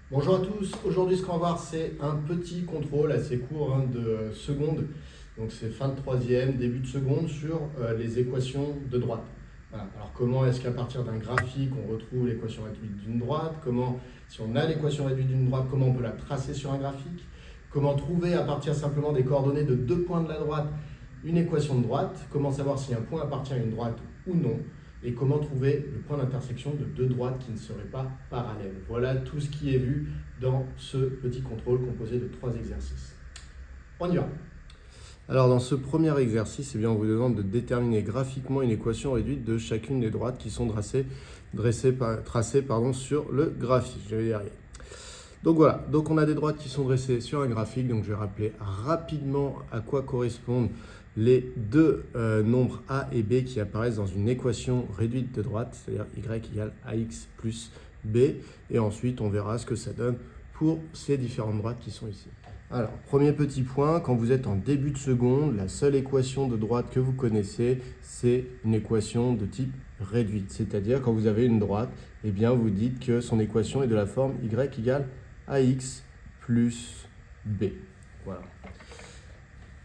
Bonjour à tous, aujourd'hui ce qu'on va voir c'est un petit contrôle assez court de seconde, donc c'est fin de troisième, début de seconde sur les équations de droite. Voilà. Alors comment est-ce qu'à partir d'un graphique on retrouve l'équation réduite d'une droite, comment si on a l'équation réduite d'une droite, comment on peut la tracer sur un graphique, comment trouver à partir simplement des coordonnées de deux points de la droite une équation de droite, comment savoir si un point appartient à une droite ou non, et comment trouver le point d'intersection de deux droites qui ne seraient pas parallèles. Voilà tout ce qui est vu dans ce petit contrôle composé de 3 exercices. On y va. Alors dans ce premier exercice, on vous demande de déterminer graphiquement une équation réduite de chacune des droites qui sont tracées sur le graphique. Je vais y arriver. Donc voilà, donc on a des droites qui sont dressées sur un graphique, donc je vais rappeler rapidement à quoi correspondent les deux nombres a et b qui apparaissent dans une équation réduite de droite, c'est-à-dire y égale ax plus b, et ensuite on verra ce que ça donne pour ces différentes droites qui sont ici. Alors, premier petit point, quand vous êtes en début de seconde, la seule équation de droite que vous connaissez, c'est une équation de type réduite. C'est-à-dire, quand vous avez une droite, eh bien, vous dites que son équation est de la forme y égale ax plus b. Voilà.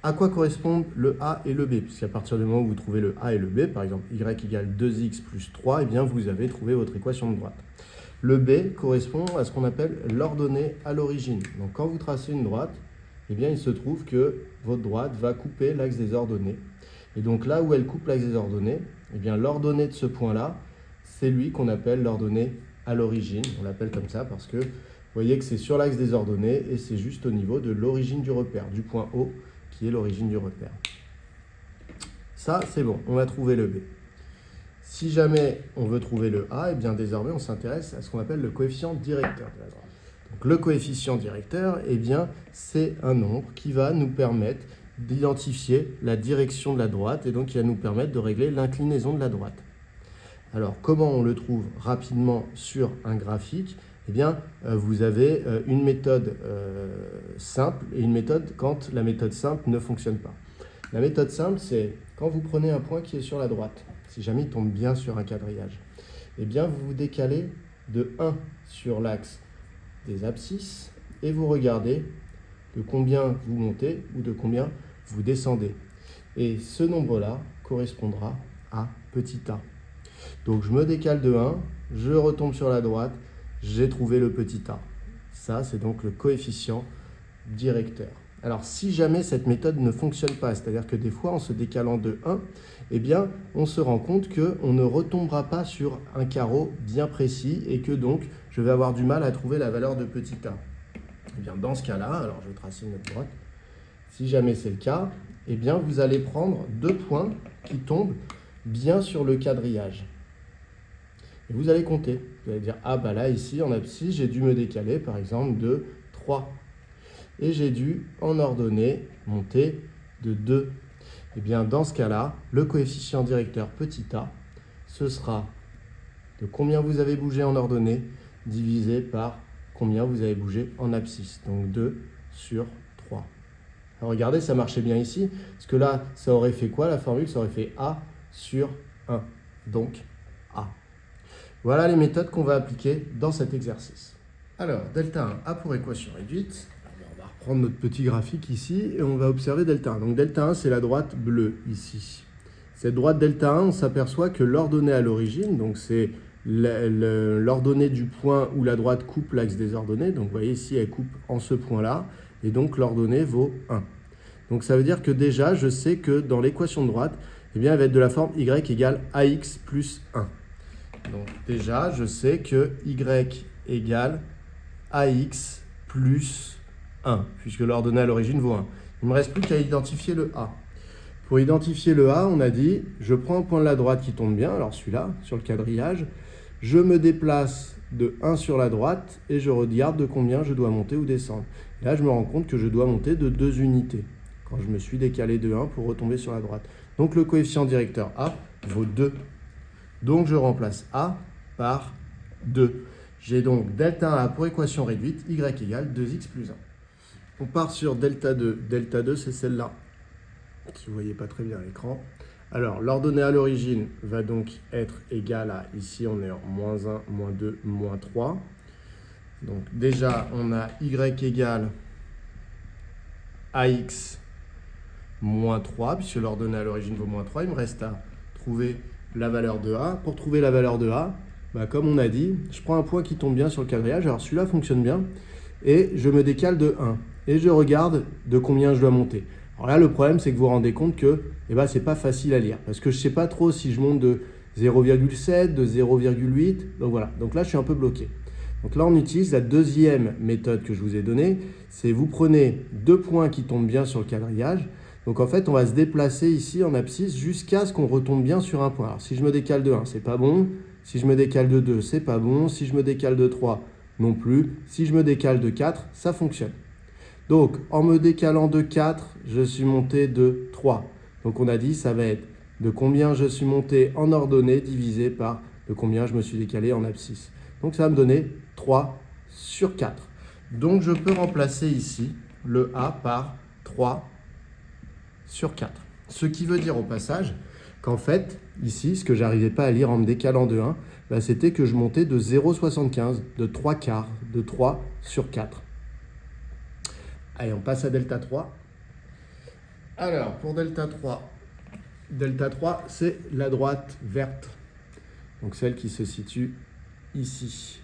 À quoi correspondent le a et le b? Puisqu'à partir du moment où vous trouvez le a et le b, par exemple y égale 2x plus 3, eh bien, vous avez trouvé votre équation de droite. Le B correspond à ce qu'on appelle l'ordonnée à l'origine. Donc quand vous tracez une droite, eh bien, il se trouve que votre droite va couper l'axe des ordonnées. Et donc là où elle coupe l'axe des ordonnées, eh bien, l'ordonnée de ce point-là, c'est lui qu'on appelle l'ordonnée à l'origine. On l'appelle comme ça parce que vous voyez que c'est sur l'axe des ordonnées et c'est juste au niveau de l'origine du repère, du point O qui est l'origine du repère. Ça, c'est bon, on a trouvé le B. Si jamais on veut trouver le A, eh bien désormais on s'intéresse à ce qu'on appelle le coefficient directeur de la droite. Donc le coefficient directeur, eh bien c'est un nombre qui va nous permettre d'identifier la direction de la droite et donc qui va nous permettre de régler l'inclinaison de la droite. Alors comment on le trouve rapidement sur un graphique? Eh bien vous avez une méthode simple et une méthode quand la méthode simple ne fonctionne pas. La méthode simple, c'est quand vous prenez un point qui est sur la droite, si jamais il tombe bien sur un quadrillage, eh bien vous vous décalez de 1 sur l'axe des abscisses et vous regardez de combien vous montez ou de combien vous descendez. Et ce nombre-là correspondra à petit a. Donc je me décale de 1, je retombe sur la droite, j'ai trouvé le petit a. Ça, c'est donc le coefficient directeur. Alors, si jamais cette méthode ne fonctionne pas, c'est-à-dire que des fois, en se décalant de 1, eh bien, on se rend compte qu'on ne retombera pas sur un carreau bien précis et que donc, je vais avoir du mal à trouver la valeur de petit a. Eh bien, dans ce cas-là, alors je vais tracer une autre droite. Si jamais c'est le cas, eh bien, vous allez prendre deux points qui tombent bien sur le quadrillage. Et vous allez compter. Vous allez dire, ah bah là, ici, en abscisse, j'ai dû me décaler, par exemple, de 3. Et j'ai dû, en ordonnée, monter de 2. Et bien, dans ce cas-là, le coefficient directeur petit a, ce sera de combien vous avez bougé en ordonnée divisé par combien vous avez bougé en abscisse. Donc 2 sur 3. Alors regardez, ça marchait bien ici, parce que là, ça aurait fait quoi la formule? Ça aurait fait a sur 1. Donc a. Voilà les méthodes qu'on va appliquer dans cet exercice. Alors, delta 1, a pour équation réduite. On va reprendre notre petit graphique ici et on va observer delta 1. Donc delta 1, c'est la droite bleue ici. Cette droite delta 1, on s'aperçoit que l'ordonnée à l'origine, donc c'est l'ordonnée du point où la droite coupe l'axe des ordonnées. Donc vous voyez ici, elle coupe en ce point-là et donc l'ordonnée vaut 1. Donc ça veut dire que déjà, je sais que dans l'équation de droite, eh bien, elle va être de la forme y égale ax plus 1. Donc déjà, je sais que y égale ax plus 1, puisque l'ordonnée à l'origine vaut 1. Il ne me reste plus qu'à identifier le a. Pour identifier le a, on a dit, je prends un point de la droite qui tombe bien, alors celui-là, sur le quadrillage, je me déplace de 1 sur la droite et je regarde de combien je dois monter ou descendre. Et là, je me rends compte que je dois monter de 2 unités, quand je me suis décalé de 1 pour retomber sur la droite. Donc le coefficient directeur a vaut 2. Donc je remplace a par 2. J'ai donc delta 1 pour équation réduite, y égale 2x plus 1. On part sur delta 2. Delta 2, c'est celle-là, si vous ne voyez pas très bien à l'écran. Alors, l'ordonnée à l'origine va donc être égale à, ici on est en moins 1, moins 2, moins 3. Donc déjà, on a y égale ax moins 3, puisque l'ordonnée à l'origine vaut moins 3. Il me reste à trouver la valeur de a. Pour trouver la valeur de a, comme on a dit, je prends un point qui tombe bien sur le quadrillage. Alors celui-là fonctionne bien. Et je me décale de 1. Et je regarde de combien je dois monter. Alors là, le problème, c'est que vous vous rendez compte que ce n'est pas facile à lire. Parce que je ne sais pas trop si je monte de 0,7, de 0,8. Donc voilà. Donc là, je suis un peu bloqué. Donc là, on utilise la deuxième méthode que je vous ai donnée. C'est vous prenez 2 points qui tombent bien sur le quadrillage. Donc en fait, on va se déplacer ici en abscisse jusqu'à ce qu'on retombe bien sur un point. Alors si je me décale de 1, c'est pas bon. Si je me décale de 2, c'est pas bon. Si je me décale de 3, non plus. Si je me décale de 4, ça fonctionne. Donc en me décalant de 4, je suis monté de 3. Donc on a dit ça va être de combien je suis monté en ordonnée divisé par de combien je me suis décalé en abscisse. Donc ça va me donner 3 sur 4. Donc je peux remplacer ici le a par 3 sur 4. Ce qui veut dire au passage qu'en fait, ici, ce que je n'arrivais pas à lire en me décalant de 1, c'était que je montais de 0,75, de 3 quarts, de 3 sur 4. Allez, on passe à delta 3. Alors, pour delta 3, c'est la droite verte. Donc celle qui se situe ici.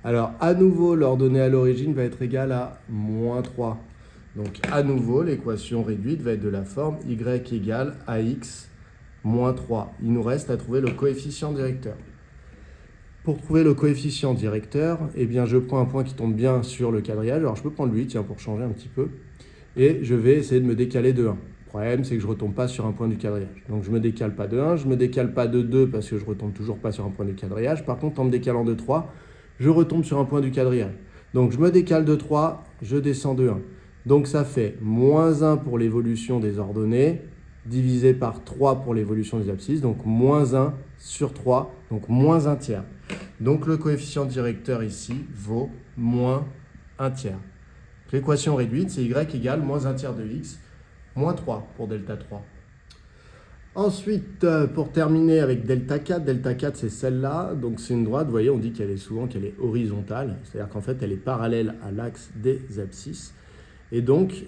Alors, à nouveau, l'ordonnée à l'origine va être égale à moins 3. Donc, à nouveau, l'équation réduite va être de la forme y égale ax moins 3. Il nous reste à trouver le coefficient directeur. Pour trouver le coefficient directeur, je prends un point qui tombe bien sur le quadrillage. Alors, je peux prendre lui, tiens, pour changer un petit peu. Et je vais essayer de me décaler de 1. Le problème, c'est que je ne retombe pas sur un point du quadrillage. Donc, je ne me décale pas de 1, je ne me décale pas de 2 parce que je ne retombe toujours pas sur un point du quadrillage. Par contre, en me décalant de 3, je retombe sur un point du quadrillage. Donc, je me décale de 3, je descends de 1. Donc, ça fait moins 1 pour l'évolution des ordonnées, divisé par 3 pour l'évolution des abscisses, donc moins 1 sur 3, donc moins 1 tiers. Donc, le coefficient directeur ici vaut moins 1 tiers. L'équation réduite, c'est y égale moins 1 tiers de x, moins 3 pour delta 3. Ensuite, pour terminer avec delta 4, c'est celle-là. Donc, c'est une droite, vous voyez, on dit qu'elle est souvent qu'elle est horizontale, c'est-à-dire qu'en fait, elle est parallèle à l'axe des abscisses. Et donc,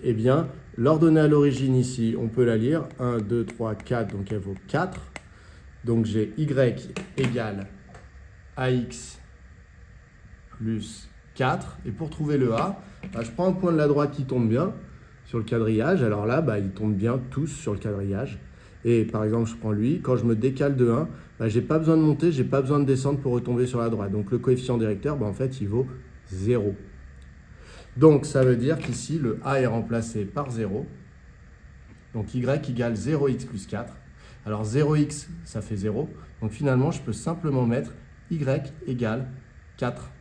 l'ordonnée à l'origine ici, on peut la lire. 1, 2, 3, 4, donc elle vaut 4. Donc j'ai y égale ax plus 4. Et pour trouver le a, je prends un point de la droite qui tombe bien sur le quadrillage. Alors là, ils tombent bien tous sur le quadrillage. Et par exemple, je prends lui. Quand je me décale de 1, je n'ai pas besoin de monter, je n'ai pas besoin de descendre pour retomber sur la droite. Donc le coefficient directeur, en fait, il vaut 0. Donc, ça veut dire qu'ici, le a est remplacé par 0. Donc, y égale 0x plus 4. Alors, 0x, ça fait 0. Donc, finalement, je peux simplement mettre y égale 4.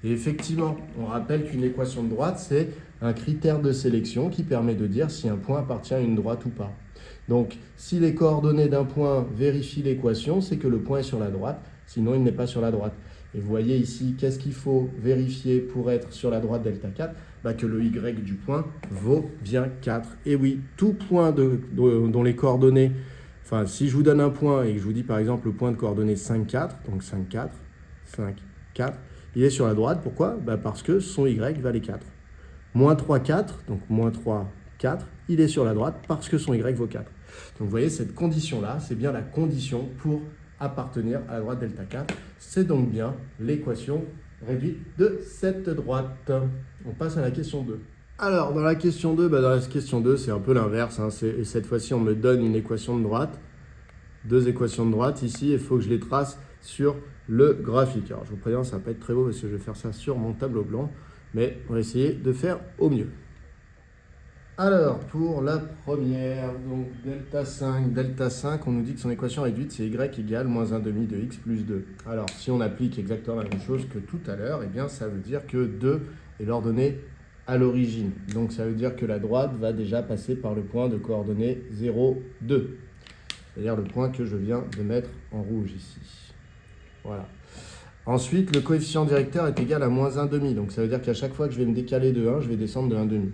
Et effectivement, on rappelle qu'une équation de droite, c'est un critère de sélection qui permet de dire si un point appartient à une droite ou pas. Donc, si les coordonnées d'un point vérifient l'équation, c'est que le point est sur la droite. Sinon, il n'est pas sur la droite. Et vous voyez ici, qu'est-ce qu'il faut vérifier pour être sur la droite delta 4 ? Que le y du point vaut bien 4. Et oui, tout point dont les coordonnées, si je vous donne un point et que je vous dis par exemple le point de coordonnées 5, 4, donc 5, 4, 5, 4, il est sur la droite. Pourquoi ? Parce que son y valait 4. Moins 3, 4, donc moins 3, 4, il est sur la droite parce que son y vaut 4. Donc vous voyez, cette condition-là, c'est bien la condition pour appartenir à la droite delta 4. C'est donc bien l'équation réduite de cette droite. On passe à la question 2. Alors, dans la question 2, c'est un peu l'inverse. Cette fois-ci, on me donne une équation de droite. 2 équations de droite. Ici, il faut que je les trace sur le graphique. Alors, je vous préviens, ça ne va pas être très beau parce que je vais faire ça sur mon tableau blanc. Mais on va essayer de faire au mieux. Alors, pour la première, donc delta 5, on nous dit que son équation réduite, c'est y égale moins 1 demi de x plus 2. Alors, si on applique exactement la même chose que tout à l'heure, ça veut dire que 2 est l'ordonnée à l'origine. Donc, ça veut dire que la droite va déjà passer par le point de coordonnées 0, 2. C'est-à-dire le point que je viens de mettre en rouge ici. Voilà. Ensuite, le coefficient directeur est égal à moins 1 demi. Donc, ça veut dire qu'à chaque fois que je vais me décaler de 1, je vais descendre de 1 demi.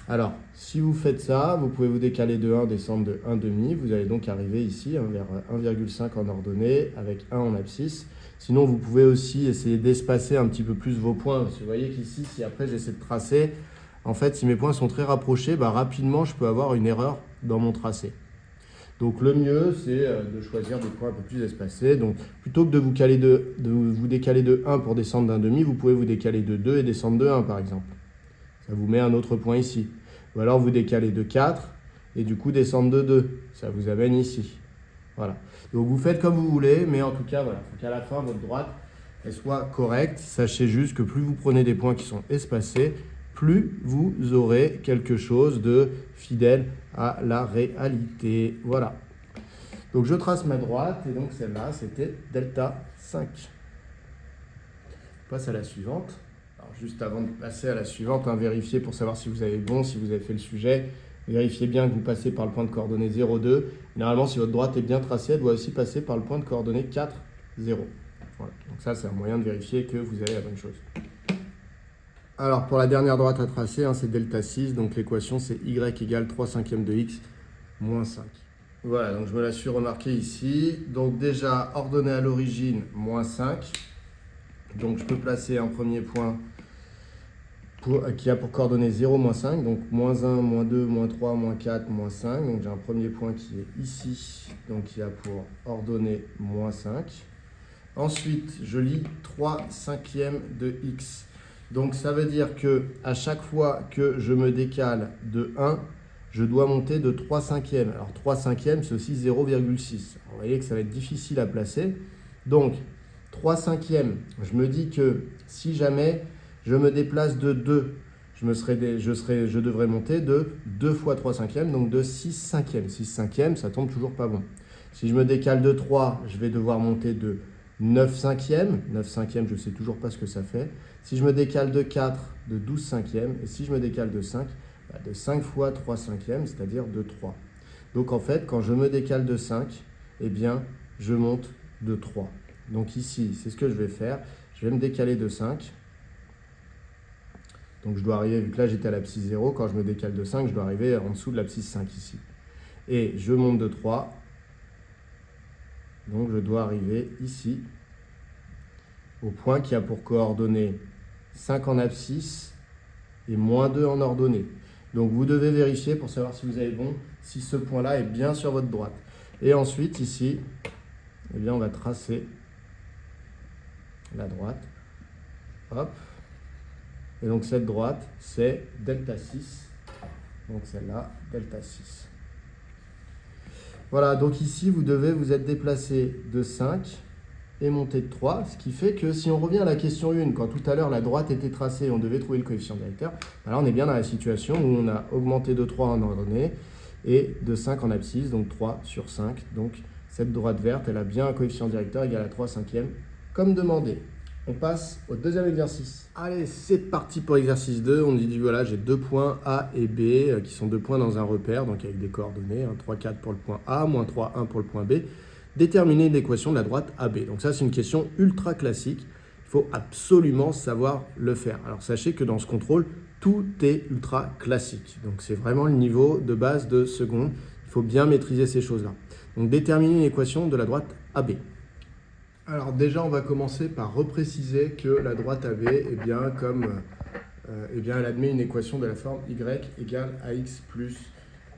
Alors, si vous faites ça, vous pouvez vous décaler de 1, descendre de 1,5. Vous allez donc arriver ici vers 1,5 en ordonnée avec 1 en abscisse. Sinon, vous pouvez aussi essayer d'espacer un petit peu plus vos points. Parce que vous voyez qu'ici, si après j'essaie de tracer, en fait, si mes points sont très rapprochés, rapidement, je peux avoir une erreur dans mon tracé. Donc, le mieux, c'est de choisir des points un peu plus espacés. Donc, plutôt que de vous décaler de 1 pour descendre d'un demi, vous pouvez vous décaler de 2 et descendre de 1, par exemple. Ça vous met un autre point ici. Ou alors, vous décalez de 4 et du coup, descendre de 2. Ça vous amène ici. Voilà. Donc, vous faites comme vous voulez, mais en tout cas, voilà, il faut qu'à la fin, votre droite elle soit correcte. Sachez juste que plus vous prenez des points qui sont espacés, plus vous aurez quelque chose de fidèle à la réalité. Voilà. Donc, je trace ma droite, et donc celle-là, c'était delta 5. Je passe à la suivante. Alors, juste avant de passer à la suivante, vérifiez pour savoir si vous avez bon, si vous avez fait le sujet. Vérifiez bien que vous passez par le point de coordonnée 0,2. Généralement, si votre droite est bien tracée, elle doit aussi passer par le point de coordonnée 4, 0. Voilà. Donc ça, c'est un moyen de vérifier que vous avez la bonne chose. Alors, pour la dernière droite à tracer, c'est delta 6. Donc, l'équation, c'est y égale 3/5 de x moins 5. Voilà, donc je me la suis remarqué ici. Donc, déjà, ordonnée à l'origine, moins 5. Donc, je peux placer un premier point qui a pour coordonnées 0, moins 5, donc moins 1, moins 2, moins 3, moins 4, moins 5. Donc j'ai un premier point qui est ici, donc qui a pour ordonnée moins 5. Ensuite, je lis 3/5 de x. Donc ça veut dire que à chaque fois que je me décale de 1, je dois monter de 3/5. Alors 3/5, c'est aussi 0,6. Vous voyez que ça va être difficile à placer. Donc 3/5, je me dis que si jamais je me déplace de 2, je devrais monter de 2 fois 3/5, donc de 6/5. 6/5, ça tombe toujours pas bon. Si je me décale de 3, je vais devoir monter de 9/5. 9/5, je ne sais toujours pas ce que ça fait. Si je me décale de 4, de 12/5. Et si je me décale de 5, de 5 fois 3/5, c'est-à-dire de 3. Donc en fait, quand je me décale de 5, eh bien, je monte de 3. Donc ici, c'est ce que je vais faire. Je vais me décaler de 5. Donc je dois arriver, vu que là j'étais à l'abscisse 0, quand je me décale de 5, je dois arriver en dessous de l'abscisse 5 ici. Et je monte de 3. Donc je dois arriver ici, au point qui a pour coordonnées 5 en abscisse et moins 2 en ordonnée. Donc vous devez vérifier pour savoir si vous avez bon, si ce point-là est bien sur votre droite. Et ensuite ici, eh bien, on va tracer la droite. Hop. Et donc cette droite, c'est delta 6. Donc celle-là, delta 6. Voilà, donc ici, vous devez vous être déplacé de 5 et monter de 3. Ce qui fait que si on revient à la question 1, quand tout à l'heure la droite était tracée et on devait trouver le coefficient directeur, là on est bien dans la situation où on a augmenté de 3 en ordonnée et de 5 en abscisse, donc 3 sur 5. Donc cette droite verte, elle a bien un coefficient directeur égal à 3/5 comme demandé. On passe au deuxième exercice. Allez, c'est parti pour l'exercice 2. On dit voilà, j'ai deux points A et B qui sont deux points dans un repère, donc avec des coordonnées, 3, 4 pour le point A, moins 3, 1 pour le point B. Déterminer l'équation de la droite AB. Donc ça, c'est une question ultra classique. Il faut absolument savoir le faire. Alors sachez que dans ce contrôle, tout est ultra classique. Donc c'est vraiment le niveau de base de seconde. Il faut bien maîtriser ces choses-là. Donc déterminer l'équation de la droite AB. Alors déjà, on va commencer par repréciser que la droite AB, elle admet une équation de la forme y égale ax plus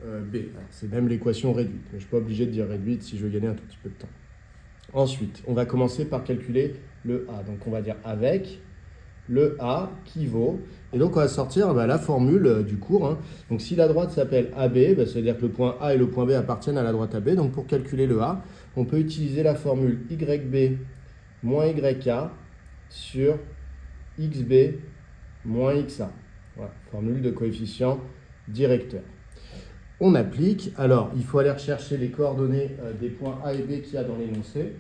b. C'est même l'équation réduite, mais je ne suis pas obligé de dire réduite si je veux gagner un tout petit peu de temps. Ensuite, on va commencer par calculer le a. Donc on va dire avec le a qui vaut, et donc on va sortir la formule du cours. Donc si la droite s'appelle AB, c'est-à-dire que le point A et le point B appartiennent à la droite AB. Donc pour calculer le a, on peut utiliser la formule YB moins YA sur XB moins XA. Voilà, formule de coefficient directeur. On applique. Alors, il faut aller rechercher les coordonnées des points A et B qu'il y a dans l'énoncé.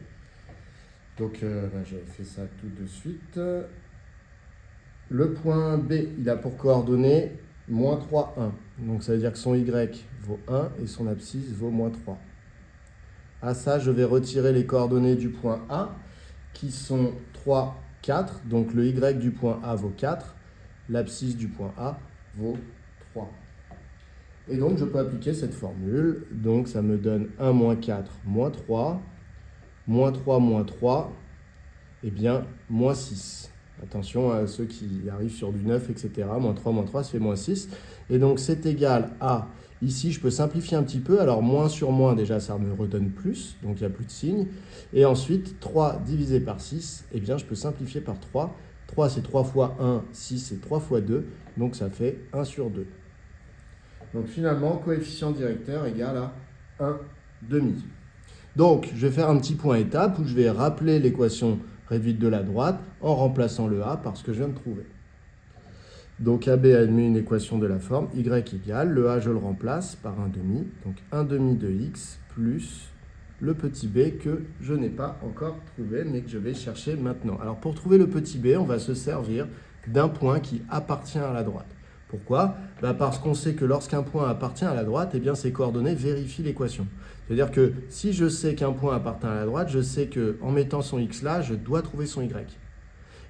Donc, je fais ça tout de suite. Le point B, il a pour coordonnées moins 3, 1. Donc, ça veut dire que son Y vaut 1 et son abscisse vaut moins 3. À ça, je vais retirer les coordonnées du point A, qui sont 3, 4. Donc, le Y du point A vaut 4. L'abscisse du point A vaut 3. Et donc, je peux appliquer cette formule. Donc, ça me donne 1 moins 4 moins 3, moins 3 moins 3, eh bien, moins 6. Attention à ceux qui arrivent sur du 9, etc. Moins 3, ça fait moins 6. Et donc, c'est égal à, ici, je peux simplifier un petit peu. Alors, moins sur moins, déjà, ça me redonne plus. Donc, il n'y a plus de signe. Et ensuite, 3 divisé par 6, eh bien, je peux simplifier par 3. 3, c'est 3 fois 1, 6, c'est 3 fois 2. Donc, ça fait 1 sur 2. Donc, finalement, coefficient directeur égale à 1 demi. Donc, je vais faire un petit point étape où je vais rappeler l'équation réduite de la droite en remplaçant le a par ce que je viens de trouver. Donc, AB admet une équation de la forme y égale, le a je le remplace par 1 demi, donc 1 demi de x plus le petit b que je n'ai pas encore trouvé, mais que je vais chercher maintenant. Alors, pour trouver le petit b, on va se servir d'un point qui appartient à la droite. Pourquoi? Parce qu'on sait que lorsqu'un point appartient à la droite, eh bien, ses coordonnées vérifient l'équation. C'est-à-dire que si je sais qu'un point appartient à la droite, je sais qu'en mettant son x là, je dois trouver son y.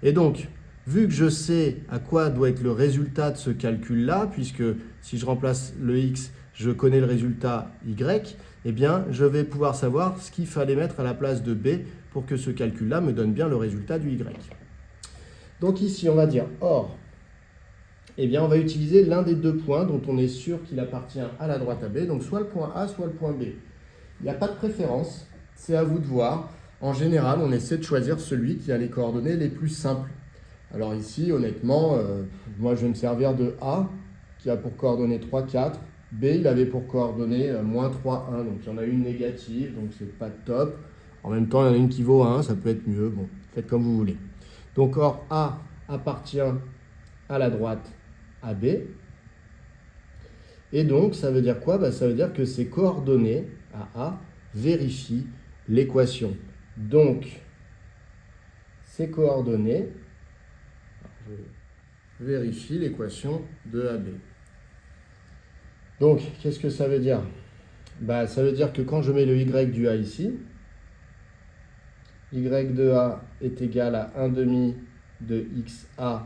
Et donc, vu que je sais à quoi doit être le résultat de ce calcul-là, puisque si je remplace le x, je connais le résultat y, eh bien, je vais pouvoir savoir ce qu'il fallait mettre à la place de b pour que ce calcul-là me donne bien le résultat du y. Donc ici, on va dire or, eh bien, on va utiliser l'un des deux points dont on est sûr qu'il appartient à la droite AB, donc soit le point A, soit le point B. Il n'y a pas de préférence, c'est à vous de voir. En général, on essaie de choisir celui qui a les coordonnées les plus simples. Alors ici, honnêtement, moi je vais me servir de A, qui a pour coordonnées 3, 4. B, il avait pour coordonnées moins 3, 1. Donc il y en a une négative, donc c'est pas top. En même temps, il y en a une qui vaut 1, ça peut être mieux. Bon, faites comme vous voulez. Donc or, A appartient à la droite AB. Et donc, ça veut dire quoi? Ça veut dire que ces coordonnées à A vérifient l'équation. Donc, ces coordonnées vérifient l'équation de AB. Donc, qu'est-ce que ça veut dire? Ça veut dire que quand je mets le y du A ici, y de A est égal à 1 demi de xa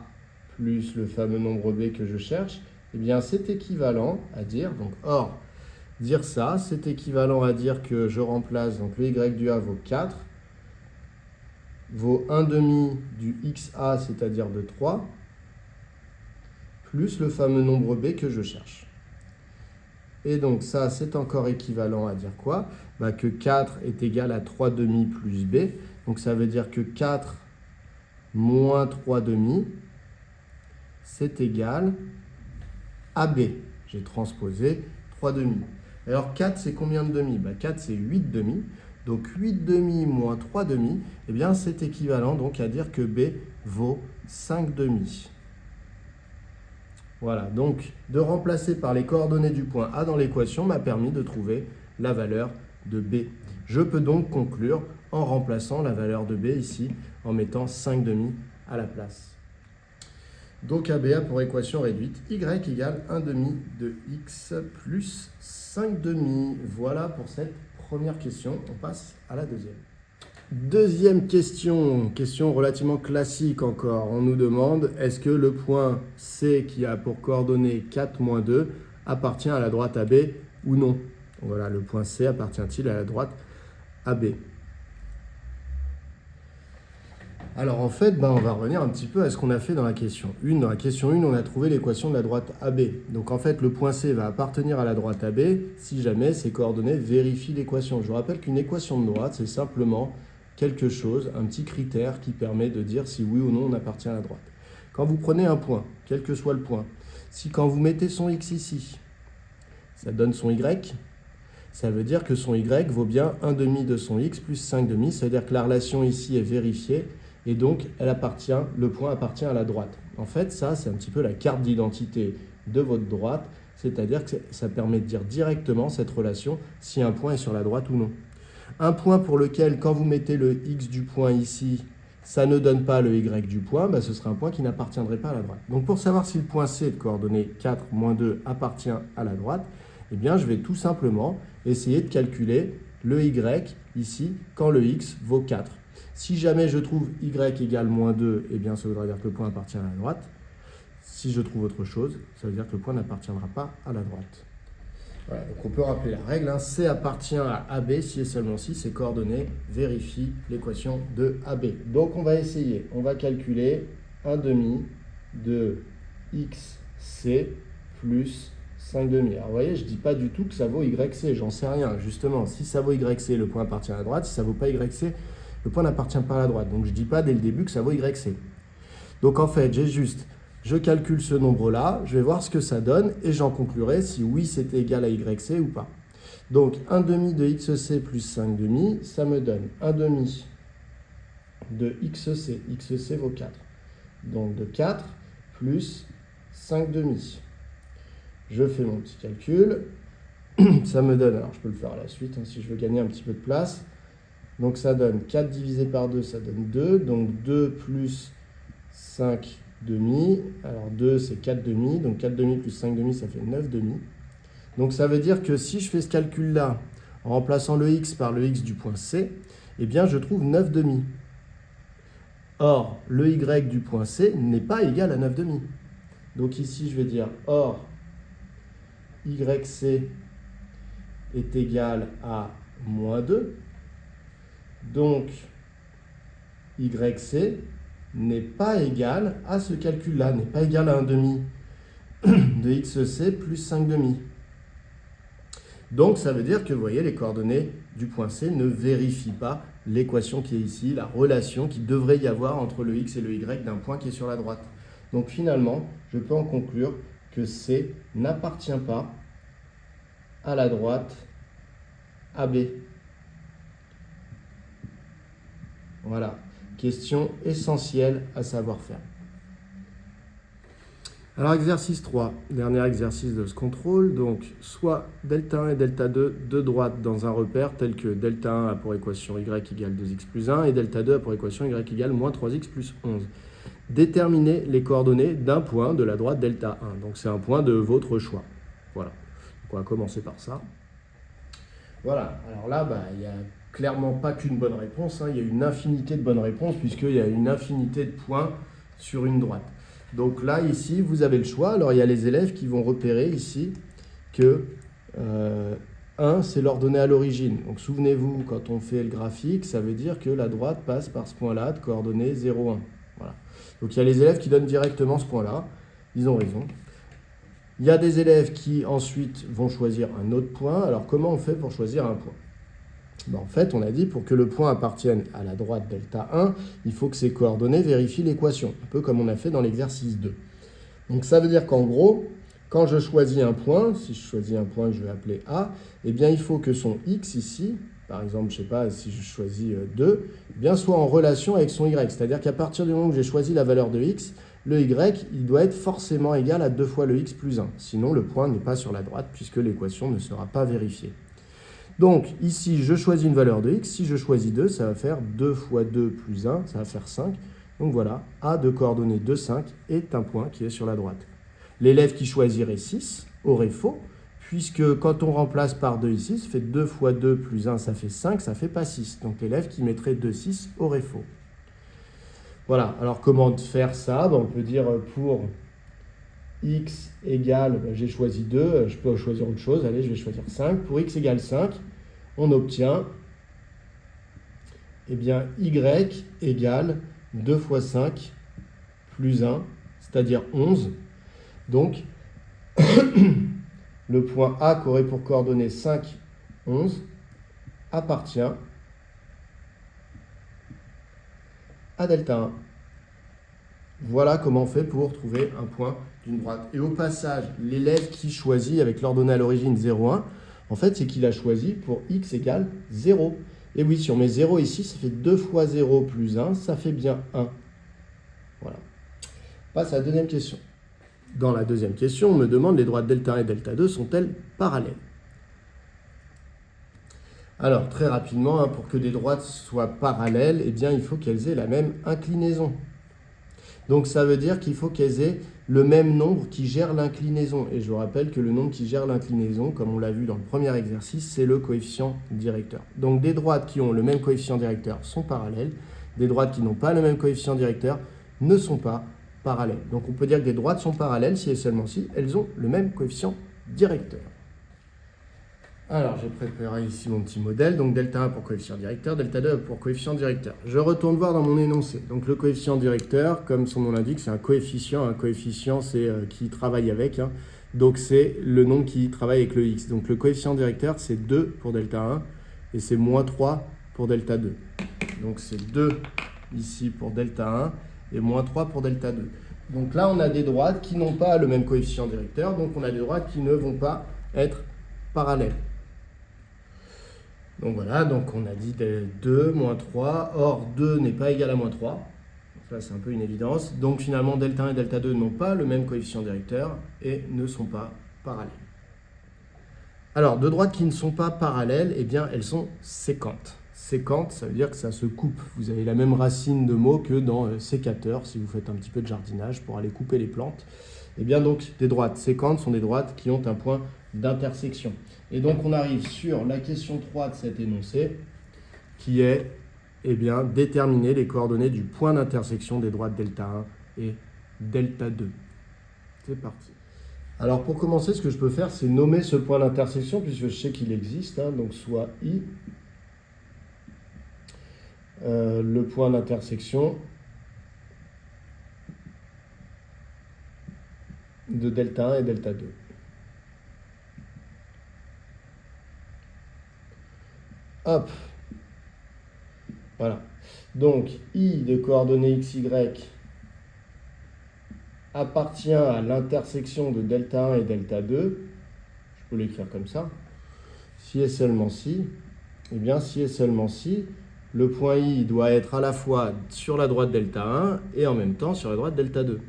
plus le fameux nombre b que je cherche, eh bien c'est équivalent à dire, donc or, dire ça, c'est équivalent à dire que je remplace, donc le y du A vaut 4, vaut 1 demi du xa, c'est-à-dire de 3, plus le fameux nombre b que je cherche. Et donc ça, c'est encore équivalent à dire quoi? Que 4 est égal à 3 demi plus b, donc ça veut dire que 4 moins 3 demi, c'est égal à B. J'ai transposé 3 demi. Alors 4, c'est combien de demi? 4, c'est 8 demi. Donc 8 demi moins 3 demi, eh bien c'est équivalent donc à dire que B vaut 5 demi. Voilà, donc de remplacer par les coordonnées du point A dans l'équation m'a permis de trouver la valeur de B. Je peux donc conclure en remplaçant la valeur de B ici, en mettant 5 demi à la place. Donc AB a pour équation réduite y égale 1 demi de x plus 5 demi. Voilà pour cette première question. On passe à la deuxième. Deuxième question, question relativement classique encore. On nous demande, est-ce que le point C qui a pour coordonnées 4 moins 2 appartient à la droite AB ou non? Voilà, le point C appartient-il à la droite AB? Alors en fait, on va revenir un petit peu à ce qu'on a fait dans la question 1. Dans la question 1, on a trouvé l'équation de la droite AB. Donc en fait, le point C va appartenir à la droite AB si jamais ses coordonnées vérifient l'équation. Je vous rappelle qu'une équation de droite, c'est simplement quelque chose, un petit critère qui permet de dire si oui ou non on appartient à la droite. Quand vous prenez un point, quel que soit le point, si quand vous mettez son x ici, ça donne son y, ça veut dire que son y vaut bien 1 demi de son x plus 5 demi, c'est-à-dire que la relation ici est vérifiée, et donc le point appartient à la droite. En fait, ça, c'est un petit peu la carte d'identité de votre droite, c'est-à-dire que ça permet de dire directement cette relation si un point est sur la droite ou non. Un point pour lequel, quand vous mettez le x du point ici, ça ne donne pas le y du point, ce serait un point qui n'appartiendrait pas à la droite. Donc pour savoir si le point C de coordonnées 4 moins 2 appartient à la droite, eh bien je vais tout simplement essayer de calculer le y ici quand le x vaut 4. Si jamais je trouve y égale moins 2, eh bien ça voudra dire que le point appartient à la droite. Si je trouve autre chose, ça veut dire que le point n'appartiendra pas à la droite. Voilà, donc on peut rappeler la règle, hein. C appartient à AB si et seulement si ces coordonnées vérifient l'équation de AB. Donc on va essayer, on va calculer 1 demi de XC plus 5 demi. Alors vous voyez, je ne dis pas du tout que ça vaut YC, j'en sais rien. Justement, si ça vaut YC, le point appartient à la droite. Si ça ne vaut pas YC, le point n'appartient pas à la droite. Donc je ne dis pas dès le début que ça vaut YC. Donc en fait, je calcule ce nombre-là, je vais voir ce que ça donne et j'en conclurai si oui c'était égal à YC ou pas. Donc 1 demi de XC plus 5 demi, ça me donne 1 demi de XC. XC vaut 4. Donc de 4 plus 5 demi. Je fais mon petit calcul. Ça me donne, alors je peux le faire à la suite hein, si je veux gagner un petit peu de place. Donc ça donne 4 divisé par 2, ça donne 2. Donc 2 plus 5 demi. Alors 2 c'est 4 demi. Donc 4 demi plus 5 demi ça fait 9 demi. Donc ça veut dire que si je fais ce calcul-là en remplaçant le x par le x du point C, eh bien je trouve 9 demi. Or, le y du point C n'est pas égal à 9 demi. Donc ici, je vais dire or YC est égal à moins 2. Donc, YC n'est pas égal à ce calcul-là, n'est pas égal à 1 demi de XC plus 5 demi. Donc, ça veut dire que, vous voyez, les coordonnées du point C ne vérifient pas l'équation qui est ici, la relation qui devrait y avoir entre le x et le y d'un point qui est sur la droite. Donc, finalement, je peux en conclure que C n'appartient pas à la droite AB. Voilà, question essentielle à savoir faire. Alors exercice 3, dernier exercice de ce contrôle, donc soit delta 1 et delta 2 de droite dans un repère tel que delta 1 a pour équation y égale 2x plus 1 et delta 2 a pour équation y égale moins 3x plus 11. Déterminez les coordonnées d'un point de la droite delta 1, donc c'est un point de votre choix. Voilà, donc on va commencer par ça. Voilà, alors là, il n'y a clairement pas qu'une bonne réponse, hein. Il y a une infinité de bonnes réponses puisqu'il y a une infinité de points sur une droite. Donc là, ici, vous avez le choix. Alors, il y a les élèves qui vont repérer ici que 1, c'est l'ordonnée à l'origine. Donc, souvenez-vous, quand on fait le graphique, ça veut dire que la droite passe par ce point-là de coordonnées 0, 1. Voilà. Donc, il y a les élèves qui donnent directement ce point-là. Ils ont raison. Il y a des élèves qui, ensuite, vont choisir un autre point. Alors, comment on fait pour choisir un point ? En fait, on a dit pour que le point appartienne à la droite delta 1, il faut que ces coordonnées vérifient l'équation, un peu comme on a fait dans l'exercice 2. Donc ça veut dire qu'en gros, quand je choisis un point, si je choisis un point que je vais appeler A, eh bien il faut que son x ici, par exemple, je ne sais pas, si je choisis 2, eh bien soit en relation avec son y. C'est-à-dire qu'à partir du moment où j'ai choisi la valeur de x, le y, il doit être forcément égal à 2 fois le x plus 1. Sinon, le point n'est pas sur la droite puisque l'équation ne sera pas vérifiée. Donc, ici, je choisis une valeur de x. Si je choisis 2, ça va faire 2 fois 2 plus 1, ça va faire 5. Donc voilà, A de coordonnées 2, 5 est un point qui est sur la droite. L'élève qui choisirait 6 aurait faux, puisque quand on remplace par 2 ici, ça fait 2 fois 2 plus 1, ça fait 5, ça ne fait pas 6. Donc l'élève qui mettrait 2, 6 aurait faux. Voilà, alors comment faire ça ? On peut dire pour x égale, j'ai choisi 2, je peux choisir autre chose, allez, je vais choisir 5. Pour x égale 5, on obtient, eh bien, y égale 2 fois 5 plus 1, c'est-à-dire 11. Donc, le point A qui aurait pour coordonnées 5, 11, appartient à delta 1. Voilà comment on fait pour trouver un point d'une droite. Et au passage, l'élève qui choisit avec l'ordonnée à l'origine 0, 1, en fait, c'est qu'il a choisi pour x égale 0. Et oui, si on met 0 ici, ça fait 2 fois 0 plus 1, ça fait bien 1. Voilà. On passe à la deuxième question. Dans la deuxième question, on me demande les droites delta 1 et delta 2 sont-elles parallèles ? Alors, très rapidement, pour que des droites soient parallèles, eh bien, il faut qu'elles aient la même inclinaison. Donc ça veut dire qu'il faut qu'elles aient le même nombre qui gère l'inclinaison. Et je vous rappelle que le nombre qui gère l'inclinaison, comme on l'a vu dans le premier exercice, c'est le coefficient directeur. Donc des droites qui ont le même coefficient directeur sont parallèles. Des droites qui n'ont pas le même coefficient directeur ne sont pas parallèles. Donc on peut dire que des droites sont parallèles si et seulement si elles ont le même coefficient directeur. Alors, j'ai préparé ici mon petit modèle. Donc, delta 1 pour coefficient directeur, delta 2 pour coefficient directeur. Je retourne voir dans mon énoncé. Donc, le coefficient directeur, comme son nom l'indique, c'est un coefficient. Un coefficient, c'est qui travaille avec. Hein. Donc, c'est le nombre qui travaille avec le x. Donc, le coefficient directeur, c'est 2 pour delta 1 et c'est moins 3 pour delta 2. Donc, c'est 2 ici pour delta 1 et moins 3 pour delta 2. Donc là, on a des droites qui n'ont pas le même coefficient directeur. Donc, on a des droites qui ne vont pas être parallèles. Donc voilà, donc on a dit 2, moins 3, or 2 n'est pas égal à moins 3. Ça, c'est un peu une évidence. Donc finalement, delta 1 et delta 2 n'ont pas le même coefficient directeur et ne sont pas parallèles. Alors, deux droites qui ne sont pas parallèles, eh bien, elles sont sécantes. Sécante, ça veut dire que ça se coupe. Vous avez la même racine de mot que dans sécateur, si vous faites un petit peu de jardinage pour aller couper les plantes. Eh bien, donc, des droites sécantes sont des droites qui ont un point d'intersection. Et donc, on arrive sur la question 3 de cet énoncé, qui est, eh bien, déterminer les coordonnées du point d'intersection des droites delta 1 et delta 2. C'est parti. Alors, pour commencer, ce que je peux faire, c'est nommer ce point d'intersection, puisque je sais qu'il existe, hein, donc soit I, le point d'intersection de delta 1 et delta 2. Hop. Voilà. Donc, I de coordonnées x, y appartient à l'intersection de delta 1 et delta 2. Je peux l'écrire comme ça. Si et seulement si, eh bien, si et seulement si, le point I doit être à la fois sur la droite delta 1 et en même temps sur la droite delta 2.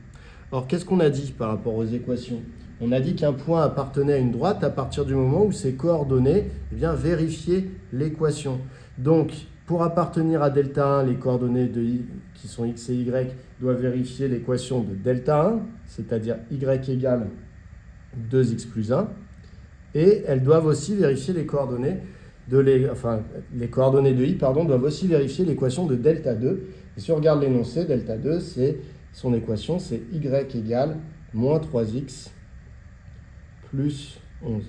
Or, qu'est-ce qu'on a dit par rapport aux équations? On a dit qu'un point appartenait à une droite à partir du moment où ses coordonnées, eh bien, vérifiaient l'équation. Donc, pour appartenir à delta 1, les coordonnées de I, qui sont x et y, doivent vérifier l'équation de delta 1, c'est-à-dire y égale 2x plus 1. Et elles doivent aussi vérifier les coordonnées les coordonnées de I, doivent aussi vérifier l'équation de delta 2. Et si on regarde l'énoncé, delta 2, son équation, c'est y égale moins 3x plus 11.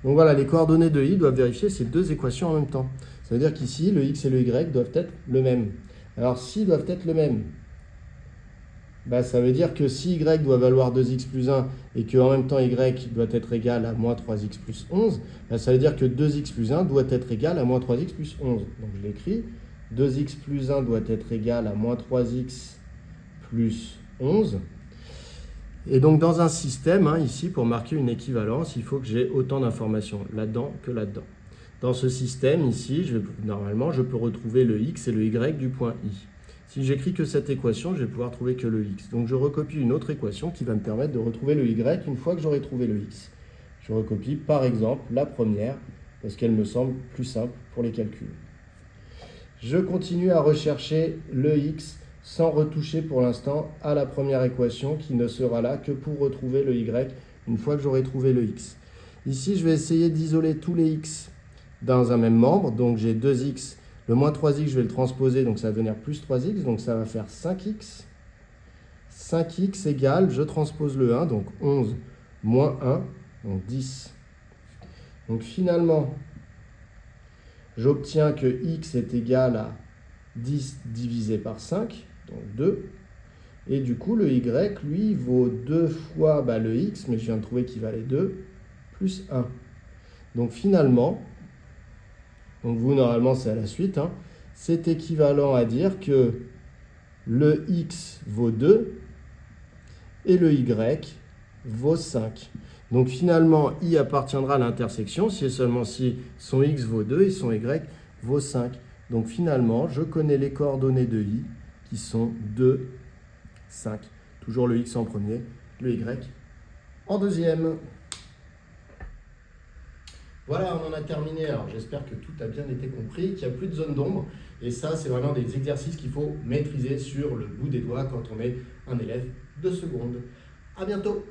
Donc voilà, les coordonnées de I doivent vérifier ces deux équations en même temps. Ça veut dire qu'ici, le x et le y doivent être le même. Alors, s'ils doivent être le même, ça veut dire que si y doit valoir 2x plus 1 et qu'en même temps y doit être égal à moins 3x plus 11, ça veut dire que 2x plus 1 doit être égal à moins 3x plus 11. Donc je l'écris, 2x plus 1 doit être égal à moins 3x plus 11. Et donc dans un système, ici, pour marquer une équivalence, il faut que j'ai autant d'informations là-dedans que là-dedans. Dans ce système, ici, normalement, je peux retrouver le x et le y du point I. Si j'écris que cette équation, je vais pouvoir trouver que le x. Donc je recopie une autre équation qui va me permettre de retrouver le y une fois que j'aurai trouvé le x. Je recopie par exemple la première, parce qu'elle me semble plus simple pour les calculs. Je continue à rechercher le x sans retoucher pour l'instant à la première équation qui ne sera là que pour retrouver le y une fois que j'aurai trouvé le x. Ici, je vais essayer d'isoler tous les x dans un même membre. Donc j'ai 2x, le moins 3x, je vais le transposer, donc ça va devenir plus 3x, donc ça va faire 5x. 5x égale, je transpose le 1, donc 11 moins 1, donc 10. Donc finalement, j'obtiens que x est égal à 10 divisé par 5, donc 2. Et du coup, le y, lui, vaut 2 fois le x, mais je viens de trouver qu'il valait 2, plus 1. Donc finalement, donc vous, normalement, c'est à la suite, c'est équivalent à dire que le x vaut 2 et le y vaut 5. Donc finalement, I appartiendra à l'intersection si et seulement si son x vaut 2 et son y vaut 5. Donc finalement, je connais les coordonnées de I qui sont 2, 5. Toujours le x en premier, le y en deuxième. Voilà, on en a terminé. Alors j'espère que tout a bien été compris, qu'il n'y a plus de zone d'ombre. Et ça, c'est vraiment des exercices qu'il faut maîtriser sur le bout des doigts quand on est un élève de seconde. À bientôt!